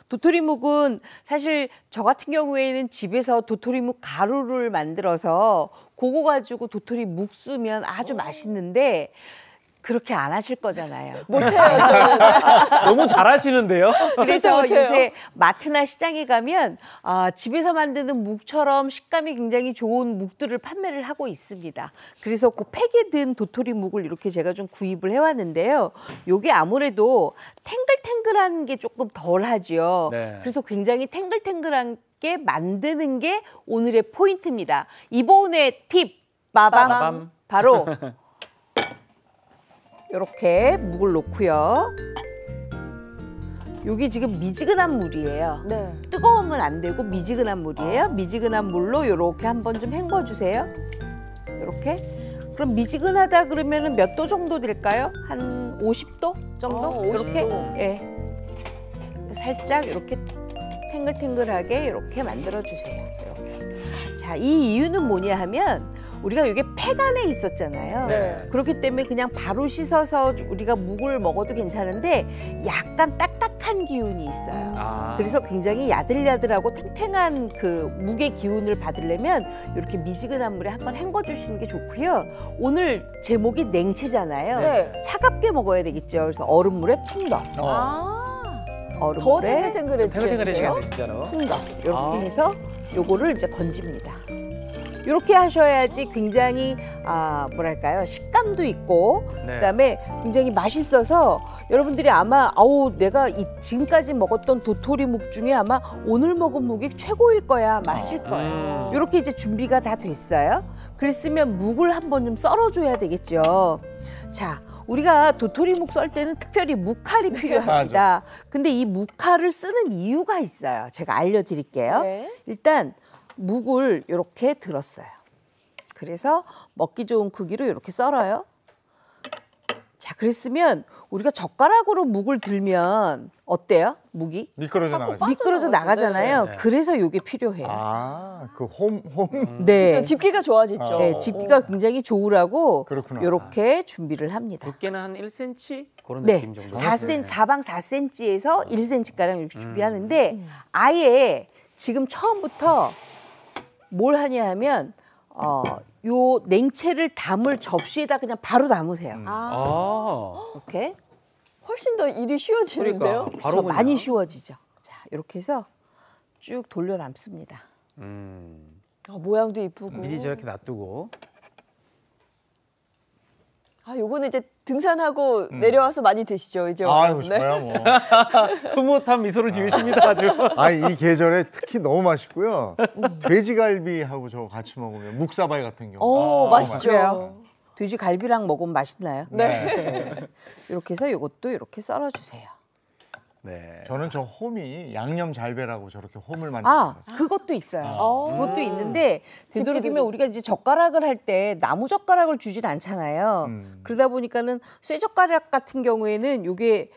도토리묵은 사실 저 같은 경우에는 집에서 도토리묵 가루를 만들어서 그거 가지고 도토리묵 쓰면 아주 맛있는데 그렇게 안 하실 거잖아요. 못해요, 저는. 너무 잘하시는데요? 그래서 못해요. 요새 마트나 시장에 가면 집에서 만드는 묵처럼 식감이 굉장히 좋은 묵들을 판매를 하고 있습니다. 그래서 그 팩에 든 도토리 묵을 이렇게 제가 좀 구입을 해왔는데요. 요게 아무래도 탱글탱글한 게 조금 덜하죠. 네. 그래서 굉장히 탱글탱글한 게 만드는 게 오늘의 포인트입니다. 이번의 팁 빠밤. 빠밤. 바로 이렇게 묵을 놓고요. 여기 지금 미지근한 물이에요. 네. 뜨거우면 안 되고 미지근한 물이에요. 미지근한 물로 이렇게 한번 좀 헹궈주세요. 이렇게. 그럼 미지근하다 그러면 몇 도 정도 될까요? 한 50도 정도? 50도. 이렇게. 예. 살짝 이렇게 탱글탱글하게 이렇게 만들어주세요. 이렇게. 자, 이 이유는 뭐냐 하면 우리가 이게 팩 안에 있었잖아요. 네. 그렇기 때문에 그냥 바로 씻어서 우리가 묵을 먹어도 괜찮은데 약간 딱딱한 기운이 있어요. 그래서 굉장히 야들야들하고 탱탱한 그 묵의 기운을 받으려면 이렇게 미지근한 물에 한번 헹궈 주시는 게 좋고요. 오늘 제목이 냉채잖아요. 네. 차갑게 먹어야 되겠죠. 그래서 얼음물에 푹 넣어. 더 얼음물에 탱글탱글해지겠네요, 진짜로. 푹 넣어. 이렇게 해서 요거를 이제 건집니다. 이렇게 하셔야지 굉장히 뭐랄까요, 식감도 있고 네. 그다음에 굉장히 맛있어서 여러분들이 아마 내가 지금까지 먹었던 도토리묵 중에 아마 오늘 먹은 묵이 최고일 거야 마실 거예요. 이렇게 이제 준비가 다 됐어요. 그랬으면 묵을 한번 좀 썰어줘야 되겠죠. 자, 우리가 도토리묵 썰 때는 특별히 묵칼이 필요합니다. 근데 이 묵칼을 쓰는 이유가 있어요. 제가 알려드릴게요. 네. 일단 묵을 이렇게 들었어요. 그래서 먹기 좋은 크기로 이렇게 썰어요. 자, 그랬으면 우리가 젓가락으로 묵을 들면 어때요? 묵이? 미끄러져 나가죠. 미끄러져 나가잖아요. 네. 그래서 이게 필요해요. 그 홈. 네. 집기가 좋아지죠. 네, 집기가 굉장히 좋으라고 그렇구나. 이렇게 준비를 합니다. 두께는 한 1cm? 그런 네, 느낌 정도. 4cm, 사방 4cm에서 1cm가량 이렇게 준비하는데 아예 지금 처음부터 뭘 하냐 하면 요 냉채를 담을 접시에다 그냥 바로 담으세요. 이렇게. 훨씬 더 일이 쉬워지는데요. 그러니까. 바로 그쵸, 그냥. 많이 쉬워지죠. 자, 이렇게 해서 쭉 돌려 담습니다. 모양도 이쁘고. 미리 저렇게 놔두고. 요거는 이제 등산하고 내려와서 많이 드시죠, 이제. 아유, 네. 저야 뭐. 흐뭇한 미소를 지으십니다, 아주. 이 계절에 특히 너무 맛있고요. 돼지갈비하고 저거 같이 먹으면 묵사발 같은 경우. 맛있죠. 그래요? 돼지갈비랑 먹으면 맛있나요? 네. 이렇게 해서 이것도 이렇게 썰어주세요. 네. 저는 저 홈이 양념 잘배라고 저렇게 홈을 만드는 거예요. 그것도 있어요. 아. 그것도 있는데 되도록이면 우리가 이제 젓가락을 할 때 나무 젓가락을 주진 않잖아요. 그러다 보니까는 쇠젓가락 같은 경우에는 이게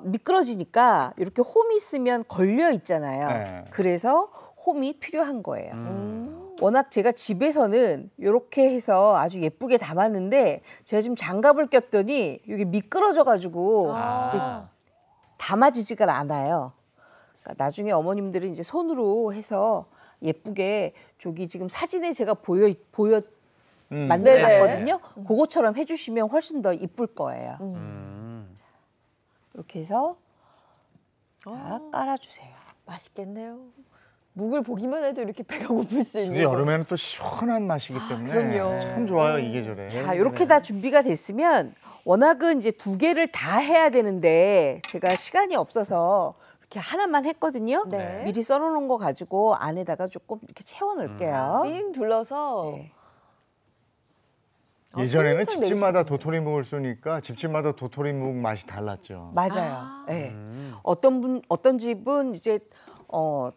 미끄러지니까 이렇게 홈이 있으면 걸려 있잖아요. 네. 그래서 홈이 필요한 거예요. 워낙 제가 집에서는 이렇게 해서 아주 예쁘게 담았는데 제가 지금 장갑을 꼈더니 이게 미끄러져가지고 담아지지가 않아요. 그러니까 나중에 어머님들은 이제 손으로 해서 예쁘게 저기 지금 사진에 제가 보여 만들어놨거든요. 그것처럼 해주시면 훨씬 더 이쁠 거예요. 이렇게 해서 다 깔아주세요. 맛있겠네요. 묵을 보기만 해도 이렇게 배가 고플 수 있는. 근데 여름에는 또 시원한 맛이기 때문에 그럼요. 참 좋아요, 이 계절에. 자, 이렇게 다 준비가 됐으면 워낙은 이제 2개를 다 해야 되는데 제가 시간이 없어서 이렇게 하나만 했거든요. 네. 미리 썰어놓은 거 가지고 안에다가 조금 이렇게 채워놓을게요. 빙 둘러서. 네. 예전에는 청양고추 집집마다 도토리묵을 쓰니까 집집마다 도토리묵 맛이 달랐죠. 맞아요. 네. 어떤 집은 이제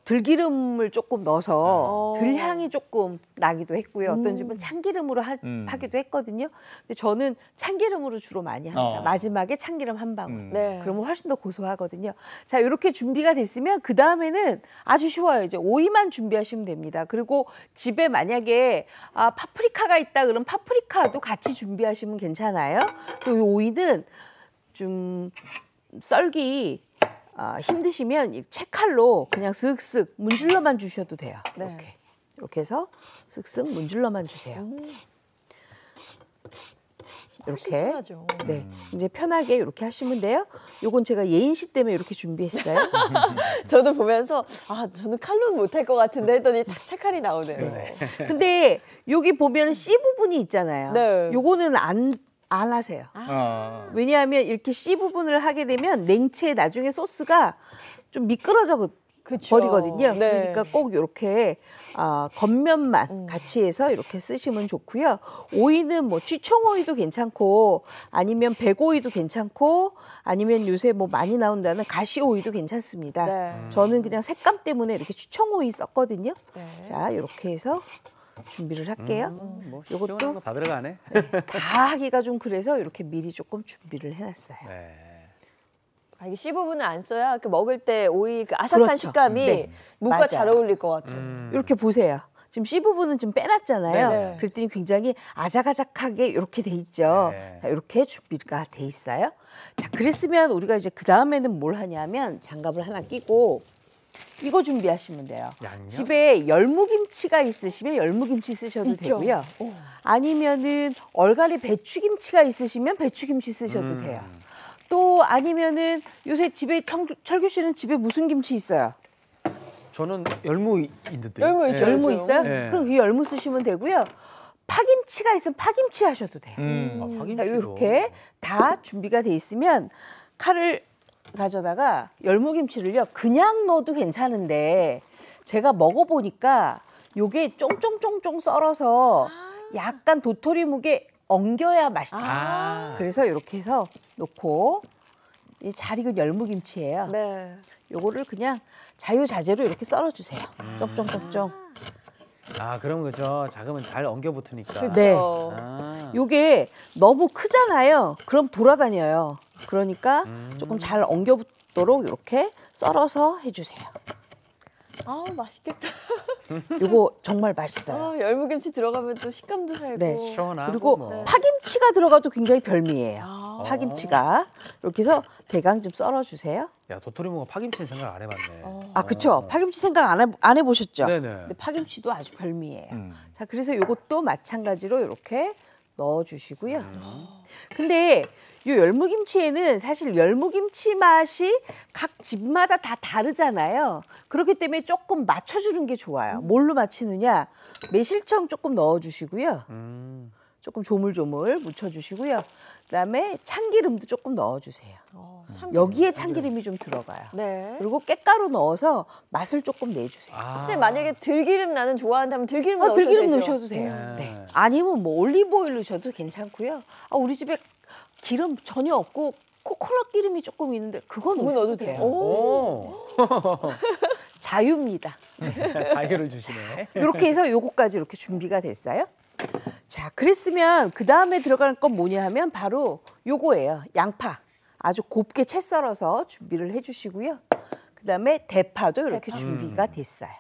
들기름을 조금 넣어서 들향이 조금 나기도 했고요. 어떤 집은 참기름으로 하기도 했거든요. 근데 저는 참기름으로 주로 많이 합니다. 마지막에 참기름 한 방울. 네. 그러면 훨씬 더 고소하거든요. 자, 이렇게 준비가 됐으면 그 다음에는 아주 쉬워요. 이제 오이만 준비하시면 됩니다. 그리고 집에 만약에 파프리카가 있다 그러면 파프리카도 같이 준비하시면 괜찮아요. 그리고 이 오이는 좀 썰기 힘드시면 이 채칼로 그냥 슥슥 문질러만 주셔도 돼요. 네. 이렇게 해서 슥슥 문질러만 주세요. 이렇게. 편하죠. 네, 이제 편하게 이렇게 하시면 돼요. 요건 제가 예인 씨 때문에 이렇게 준비했어요. 저도 보면서 저는 칼로는 못할 것 같은데 했더니 딱 채칼이 나오네요. 근데 여기 보면 C 부분이 있잖아요. 네. 요거는 안 하세요. 왜냐하면 이렇게 C 부분을 하게 되면 냉채에 나중에 소스가 좀 미끄러져 그쵸. 버리거든요. 네. 그러니까 꼭 이렇게 겉면만 같이 해서 이렇게 쓰시면 좋고요. 오이는 뭐 쥐청오이도 괜찮고 아니면 백오이도 괜찮고 아니면 요새 뭐 많이 나온다는 가시오이도 괜찮습니다. 네. 저는 그냥 색감 때문에 이렇게 쥐청오이 썼거든요. 네. 자, 이렇게 해서 준비를 할게요. 뭐 요것도 시원한 거 다 들어가네. 다 하기가 좀 그래서 이렇게 미리 조금 준비를 해놨어요. 네. 이게 C 부분을 안 써야 먹을 때 오이 그 아삭한 그렇죠. 식감이 네. 무가 맞아요. 잘 어울릴 것 같아요. 이렇게 보세요. 지금 C 부분은 좀 빼놨잖아요. 네네. 그랬더니 굉장히 아작아작하게 이렇게 돼 있죠. 네. 자, 이렇게 준비가 돼 있어요. 자, 그랬으면 우리가 이제 그 다음에는 뭘 하냐면 장갑을 하나 끼고 이거 준비하시면 돼요. 양념? 집에 열무김치가 있으시면 열무김치 쓰셔도 있죠. 되고요. 아니면은 얼갈이 배추김치가 있으시면 배추김치 쓰셔도 돼요. 또 아니면은 요새 집에 철규 씨는 집에 무슨 김치 있어요? 저는 열무 있는데. 열무 있죠. 열무 그렇죠. 있어요? 네. 그럼 그 열무 쓰시면 되고요. 파김치가 있으면 파김치 하셔도 돼요. 자, 파김치도. 이렇게 다 준비가 돼 있으면 칼을 가져다가 열무김치를요 그냥 넣어도 괜찮은데 제가 먹어보니까 요게 쫑쫑쫑쫑 썰어서 약간 도토리묵에 엉겨야 맛있죠. 그래서 이렇게 해서 놓고 이 잘 익은 열무김치예요. 네. 요거를 그냥 자유자재로 이렇게 썰어주세요. 쫑쫑쫑쫑. 그럼 그죠. 작으면 잘 엉겨 붙으니까. 네. 아. 요게 너무 크잖아요. 그럼 돌아다녀요. 그러니까 조금 잘 엉겨 붙도록 이렇게 썰어서 해주세요. 맛있겠다. 요거 정말 맛있어요. 열무김치 들어가면 또 식감도 살고. 네. 시원하고 그리고 뭐. 파김치가 들어가도 굉장히 별미예요. 파김치가 이렇게 해서 대강 좀 썰어주세요. 야, 도토리묵은 파김치는 생각 안 해봤네. 그쵸. 파김치 생각 안 해보셨죠? 네네. 근데 파김치도 아주 별미예요. 자, 그래서 요것도 마찬가지로 이렇게 넣어주시고요. 근데 이 열무김치에는 사실 열무김치 맛이 각 집마다 다 다르잖아요. 그렇기 때문에 조금 맞춰주는 게 좋아요. 뭘로 맞추느냐? 매실청 조금 넣어주시고요. 조금 조물조물 묻혀주시고요. 그다음에 참기름도 조금 넣어주세요. 여기에 참기름이 좀 들어가요. 네. 그리고 깻가루 넣어서 맛을 조금 내주세요. 선생님 만약에 들기름 나는 좋아한다면 들기름 넣으셔도 들기름 되죠? 넣으셔도 돼요. 네. 아니면 뭐 올리브오일 넣으셔도 괜찮고요. 우리 집에 기름 전혀 없고 코코넛 기름이 조금 있는데 그거 넣어도 돼요. 오. 자유입니다. 자유를 주시네. 이렇게 해서 요거까지 이렇게 준비가 됐어요. 자, 그랬으면 그 다음에 들어갈 건 뭐냐 하면 바로 요거예요. 양파. 아주 곱게 채 썰어서 준비를 해주시고요. 그 다음에 대파도 이렇게 준비가 됐어요.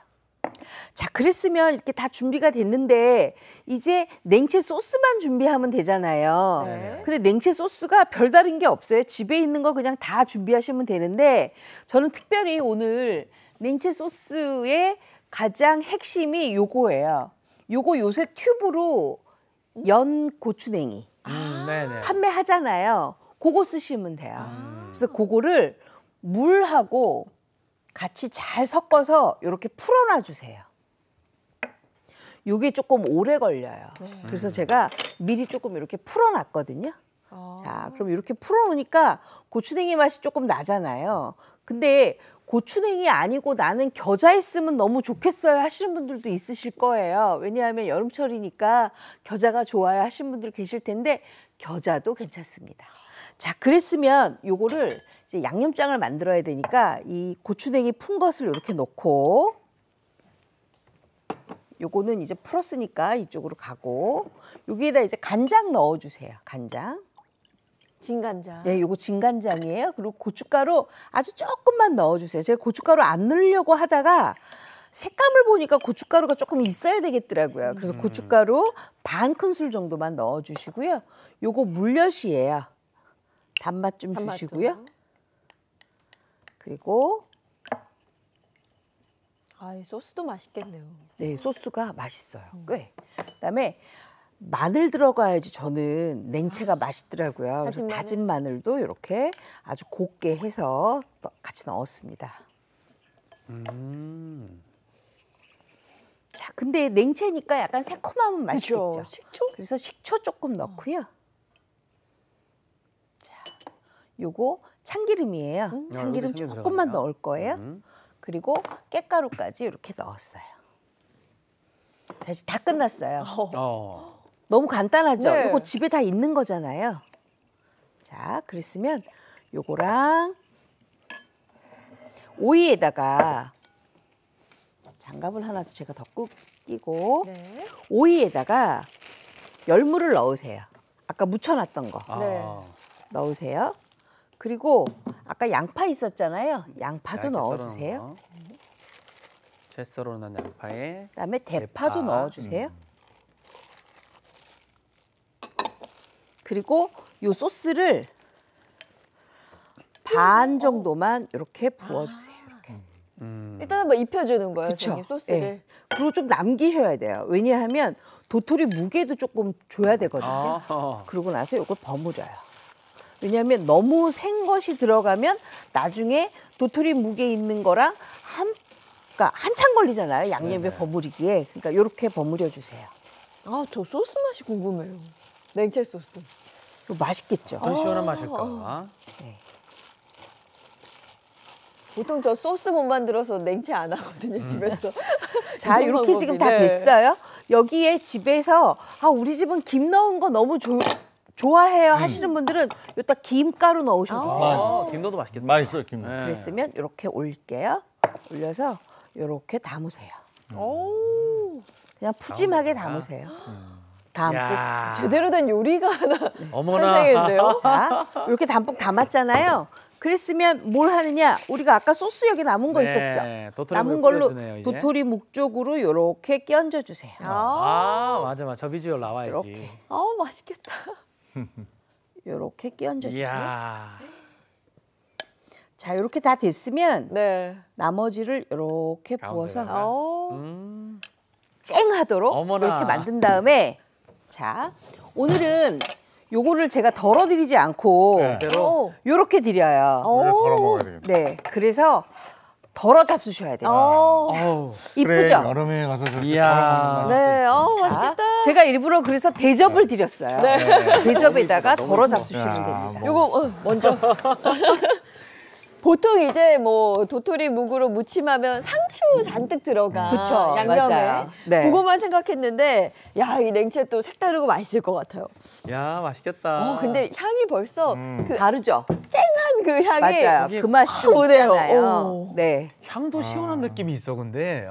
자, 그랬으면 이렇게 다 준비가 됐는데 이제 냉채 소스만 준비하면 되잖아요. 네. 근데 냉채 소스가 별다른 게 없어요. 집에 있는 거 그냥 다 준비하시면 되는데 저는 특별히 오늘 냉채 소스의 가장 핵심이 요거예요. 요거 요새 튜브로 연 고추냉이 네네. 판매하잖아요. 그거 쓰시면 돼요. 그래서 그거를 물하고 같이 잘 섞어서 이렇게 풀어놔 주세요. 요게 조금 오래 걸려요. 그래서 제가 미리 조금 이렇게 풀어놨거든요. 자, 그럼 이렇게 풀어놓으니까 고추냉이 맛이 조금 나잖아요. 근데 고추냉이 아니고 나는 겨자 있으면 너무 좋겠어요 하시는 분들도 있으실 거예요. 왜냐하면 여름철이니까 겨자가 좋아요 하시는 분들 계실 텐데 겨자도 괜찮습니다. 자, 그랬으면 요거를 이제 양념장을 만들어야 되니까 이 고추냉이 푼 것을 이렇게 넣고 요거는 이제 풀었으니까 이쪽으로 가고 여기에다 이제 간장 넣어주세요. 간장. 진간장. 네, 요거 진간장이에요. 그리고 고춧가루 아주 조금만 넣어주세요. 제가 고춧가루 안 넣으려고 하다가 색감을 보니까 고춧가루가 조금 있어야 되겠더라고요. 그래서 고춧가루 반 큰술 정도만 넣어주시고요. 요거 물엿이에요. 단맛 좀 단맛도. 주시고요. 그리고 아, 이 소스도 맛있겠네요. 네, 소스가 맛있어요. 꽤. 그다음에 마늘 들어가야지 저는 냉채가 맛있더라고요. 그래서 다진 마늘. 다진 마늘도 이렇게 아주 곱게 해서 같이 넣었습니다. 자, 근데 냉채니까 약간 새콤함은 맛있겠죠. 그죠? 식초? 그래서 식초 조금 넣고요. 자, 요거 참기름이에요. 참기름 참기름 조금만 들어가네요. 넣을 거예요. 그리고 깻가루까지 이렇게 넣었어요. 다시 다 끝났어요. 너무 간단하죠? 네. 요거 집에 다 있는 거잖아요. 자, 그랬으면 요거랑 오이에다가 장갑을 하나 제가 더 끼고 네. 오이에다가 열무를 넣으세요. 아까 묻혀놨던 거 네. 넣으세요. 그리고 아까 양파 있었잖아요. 양파도 넣어주세요. 채 썰어놓은 양파에 그다음에 대파도 대파. 넣어주세요. 그리고 요 소스를 반 정도만 이렇게 부어주세요. 이렇게. 일단 한번 입혀주는 거예요, 그쵸? 선생님, 소스를. 예. 그리고 좀 남기셔야 돼요. 왜냐하면 도토리 무게도 조금 줘야 되거든요. 그러고 나서 이걸 버무려요. 왜냐하면 너무 생 것이 들어가면 나중에 도토리 무게 있는 거랑 그러니까 한참 걸리잖아요. 양념에 버무리기에. 그러니까 이렇게 버무려 주세요. 아, 저 소스 맛이 궁금해요. 냉채 소스. 이거 맛있겠죠? 어떤 시원한 맛일까? 네. 보통 저 소스 못 만들어서 냉채 안 하거든요, 집에서. 자, 이런 이렇게 지금 다 방법이, 네. 됐어요. 여기에 집에서 우리 집은 김 넣은 거 너무 좋아해요 하시는 분들은 여기다 김가루 넣으셔도 돼요. 김도도 맛있겠다. 맛있어요, 김. 네. 그랬으면 이렇게 올릴게요. 올려서 이렇게 담으세요. 오, 그냥 푸짐하게 담으세요. 담고. 야. 제대로 된 요리가 하나 어머나. 탄생했는데요. 자, 이렇게 담뿍 담았잖아요. 그랬으면 뭘 하느냐? 우리가 아까 소스 여기 남은 거 네, 있었죠? 도토리 남은 물 걸로 뿌려주네요, 이제. 도토리 묵 쪽으로 이렇게 끼얹어 주세요. 맞아. 저 비주얼 나와야지. 이렇게. 맛있겠다. 이렇게 끼얹어 주세요. 이야. 자, 이렇게 다 됐으면 네. 나머지를 이렇게 부어서 가운데다가. 쨍하도록 어머나. 이렇게 만든 다음에 자, 오늘은 요거를 제가 덜어드리지 않고 네. 그대로 요렇게 드려요. 그래, 덜어 먹어야 되겠다. 네, 그래서 덜어 잡수셔야 돼요. 어우. 그래, 이쁘죠? 여름에 가서 저렇게 이야. 덜어 먹는 네, 맛도 있어. 맛있겠다. 제가 일부러 그래서 대접을 드렸어요. 대접에다가 너무 덜어 이쁘다. 잡수시면 야, 됩니다. 뭐. 요거 먼저. 보통 이제 뭐 도토리 묵으로 무침하면 상추 잔뜩 들어가. 그쵸, 양념에. 맞아요. 네. 그것만 생각했는데 야, 이 냉채 또 색다르고 맛있을 것 같아요. 야, 맛있겠다. 근데 향이 벌써 그 다르죠? 쨍한 그 향이 맞아요. 거기에 그 맛이 좀 오네요. 있잖아요. 오. 네. 향도 시원한 느낌이 있어, 근데.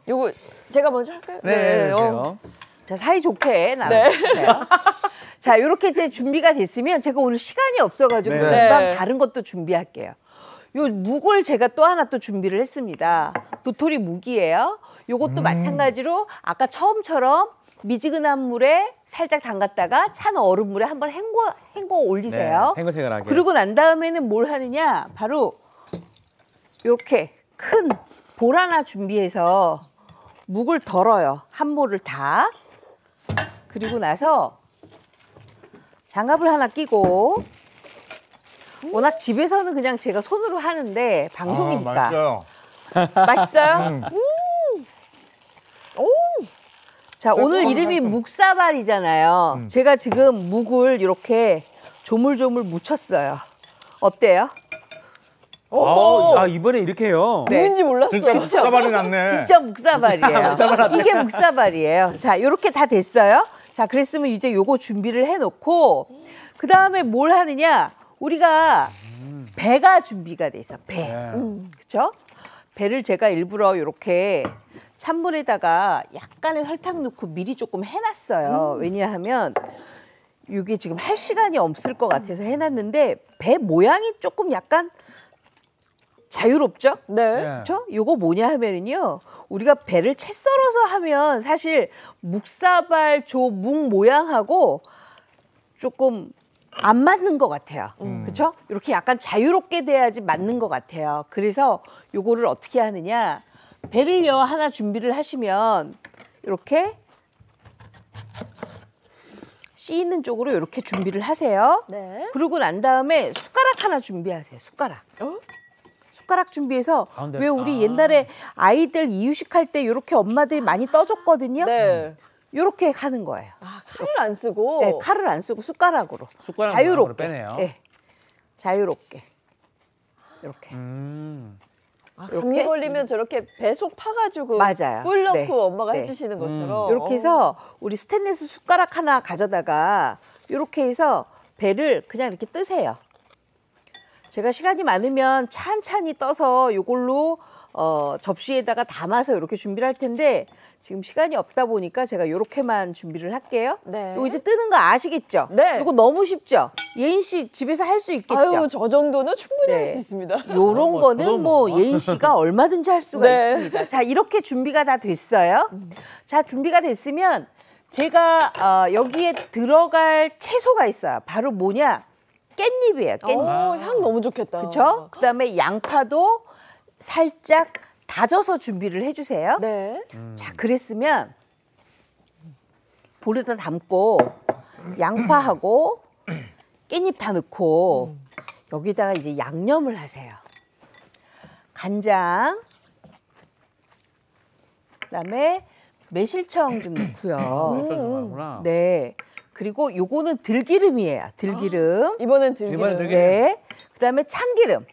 요거 제가 먼저 할까요? 네, 어. 그래요. 자, 사이좋게 나눠주세요. 자, 이렇게 이제 준비가 됐으면 제가 오늘 시간이 없어가지고 네. 금방 네. 다른 것도 준비할게요. 요 묵을 제가 또 하나 또 준비를 했습니다. 도토리 묵이에요. 요것도 마찬가지로 아까 처음처럼 미지근한 물에 살짝 담갔다가 찬 얼음물에 한번 헹궈 올리세요. 네, 탱글탱글하게. 그리고 난 다음에는 뭘 하느냐? 바로 이렇게 큰 볼 하나 준비해서 묵을 덜어요. 한 모를 다. 그리고 나서 장갑을 하나 끼고 워낙 집에서는 그냥 제가 손으로 하는데 방송이니까 맛있어요. 맛있어요? 자, 오늘 이름이 묵사발이잖아요. 제가 지금 묵을 이렇게 조물조물 묻혔어요. 어때요? 이번에 이렇게 해요. 네. 누군지 몰랐어요. 진짜 묵사발이 났네. 진짜 묵사발이에요. 이게 묵사발이에요. 자, 이렇게 다 됐어요. 자, 그랬으면 이제 요거 준비를 해놓고 그 다음에 뭘 하느냐? 우리가 배가 준비가 돼 있어. 배. 그렇죠? 배를 제가 일부러 이렇게 찬물에다가 약간의 설탕 넣고 미리 조금 해놨어요. 왜냐하면 이게 지금 할 시간이 없을 것 같아서 해놨는데 배 모양이 조금 약간 자유롭죠? 네. 그렇죠? 요거 뭐냐 하면은요. 우리가 배를 채 썰어서 하면 사실 묵사발 조 묵 모양하고 조금 안 맞는 것 같아요. 그렇죠? 이렇게 약간 자유롭게 돼야지 맞는 것 같아요. 그래서 요거를 어떻게 하느냐. 배를요 하나 준비를 하시면 이렇게 씨 있는 쪽으로 이렇게 준비를 하세요. 네. 그러고 난 다음에 숟가락 하나 준비하세요. 숟가락. 숟가락 준비해서 가운데. 왜 우리 옛날에 아이들 이유식 할 때 이렇게 엄마들이 많이 떠줬거든요. 네. 이렇게 하는 거예요. 아, 칼을 안 쓰고. 네, 칼을 안 쓰고 숟가락으로. 숟가락으로 자유롭게. 빼네요. 네, 자유롭게. 이렇게. 아, 감기 걸리면 저렇게 배 속 파가지고 맞아요. 꿀 넣고 네. 엄마가 네. 해주시는 것처럼. 이렇게 해서 우리 스테인리스 숟가락 하나 가져다가 이렇게 해서 배를 그냥 이렇게 뜨세요. 제가 시간이 많으면 찬찬히 떠서 이걸로 접시에다가 담아서 이렇게 준비를 할 텐데 지금 시간이 없다 보니까 제가 이렇게만 준비를 할게요. 네. 이거 이제 뜨는 거 아시겠죠? 네. 이거 너무 쉽죠? 예인 씨 집에서 할 수 있겠죠? 아유, 저 정도는 충분히 할 네. 수 있습니다. 요런 뭐, 거는 저도 뭐 뭐. 예인 씨가 얼마든지 할 수가 네. 있습니다. 자, 이렇게 준비가 다 됐어요. 자, 준비가 됐으면 제가 여기에 들어갈 채소가 있어요. 바로 뭐냐? 깻잎이에요. 깻잎. 향 너무 좋겠다. 그렇죠? 그다음에 양파도 살짝 다져서 준비를 해주세요. 네. 자, 그랬으면 볼에다 담고 양파하고 깻잎 다 넣고 여기다가 이제 양념을 하세요. 간장, 그다음에 매실청 좀 넣고요. 들어가구나. 네. 그리고 요거는 들기름이에요. 들기름. 이번엔 들기름. 이번엔 들기름. 네. 그다음에 참기름.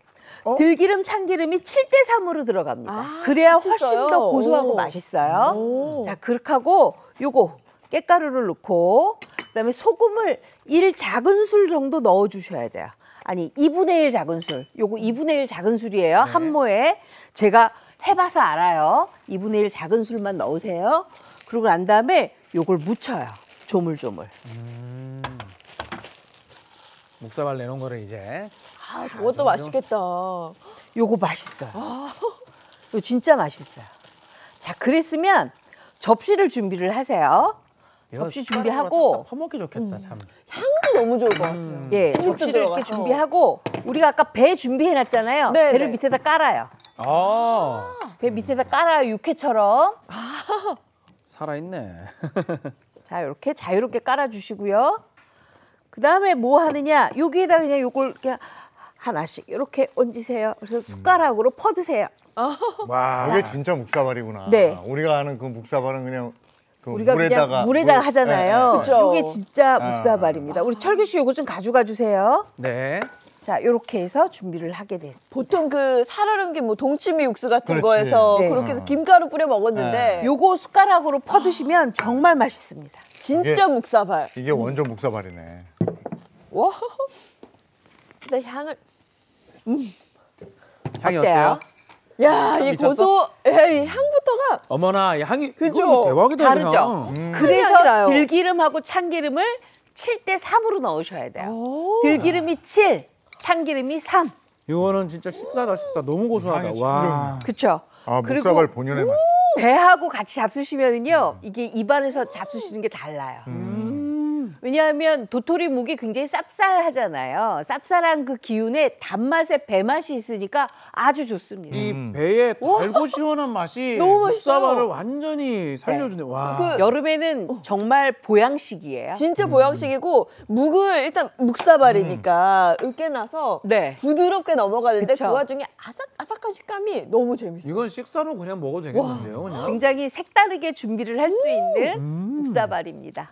들기름, 참기름이 7대3으로 들어갑니다. 아, 그래야 같이 훨씬 써요? 더 고소하고 오. 맛있어요. 오. 자, 그렇게 하고 요거 깻가루를 넣고 그다음에 소금을 1 작은술 정도 넣어 주셔야 돼요. 아니, 2분의 1 작은술. 요거 2분의 1 작은술이에요. 한 모에. 제가 해봐서 알아요. 2분의 1 작은술만 넣으세요. 그러고 난 다음에 요걸 묻혀요. 조물조물. 묵사발 내놓은 거를 이제 아, 저것도 맛있겠다. 요거 맛있어요. 이거 진짜 맛있어요. 자, 그랬으면 접시를 준비를 하세요. 이거 접시 숟가락으로 준비하고 딱딱 퍼먹기 좋겠다 참. 향도 너무 좋을 것 같아요. 예, 깻잎도 접시를 이렇게 들어가서. 준비하고 우리가 아까 배 준비해놨잖아요. 네, 배를 네. 밑에다 깔아요. 아 배 밑에다 깔아요, 육회처럼. 살아있네. 자, 이렇게 자유롭게 깔아주시고요. 그 다음에 뭐 하느냐? 여기에다 그냥 요걸 그냥 하나씩 이렇게 얹으세요. 그래서 숟가락으로 퍼드세요. 와. 이게 진짜 묵사발이구나. 네. 우리가 아는 그 묵사발은 그냥 그 우리가 물에다가 그냥 물에다가 하잖아요. 네, 네. 그죠. 요게 진짜 묵사발입니다. 우리 철규 씨 요거 좀 가져가 주세요. 네. 자, 이렇게 해서 준비를 하게 됐어요. 보통 그 살얼음 뭐 동치미 육수 같은 그렇지. 거에서 네. 그렇게 해서 김가루 뿌려 먹었는데 요거 숟가락으로 퍼드시면 정말 맛있습니다. 진짜 이게- 묵사발. 이게 원조 묵사발이네. 와. 진짜 향을. 향이 어때요? 어때요? 야, 이 미쳤어? 고소, 이 향부터가 어머나, 이 향이 그죠? 이거 대박이다. 다르죠? 그냥. 향이 그래서 나요. 들기름하고 참기름을 7대3으로 넣으셔야 돼요. 오. 들기름이 7, 참기름이 3. 이거는 진짜 식사다 식사. 너무 고소하다. 향이 와. 그렇죠? 아, 그리고 묵사발 본연의 맛. 배하고 같이 잡수시면은요, 이게 입안에서 잡수시는 게 달라요. 왜냐하면 도토리 묵이 굉장히 쌉쌀하잖아요. 쌉쌀한 그 기운에 단맛에 배맛이 있으니까 아주 좋습니다. 이 배에 달고 시원한 맛이 너무 맛있어요. 묵사발을 완전히 살려주네. 와. 그- 여름에는 정말 보양식이에요. 진짜 보양식이고 묵을 일단 묵사발이니까 으깨나서 네. 부드럽게 넘어가는데 그쵸. 그 와중에 아삭아삭한 식감이 너무 재밌어요. 이건 식사로 그냥 먹어도 되겠는데요, 그냥. 굉장히 색다르게 준비를 할 수 있는 묵사발입니다.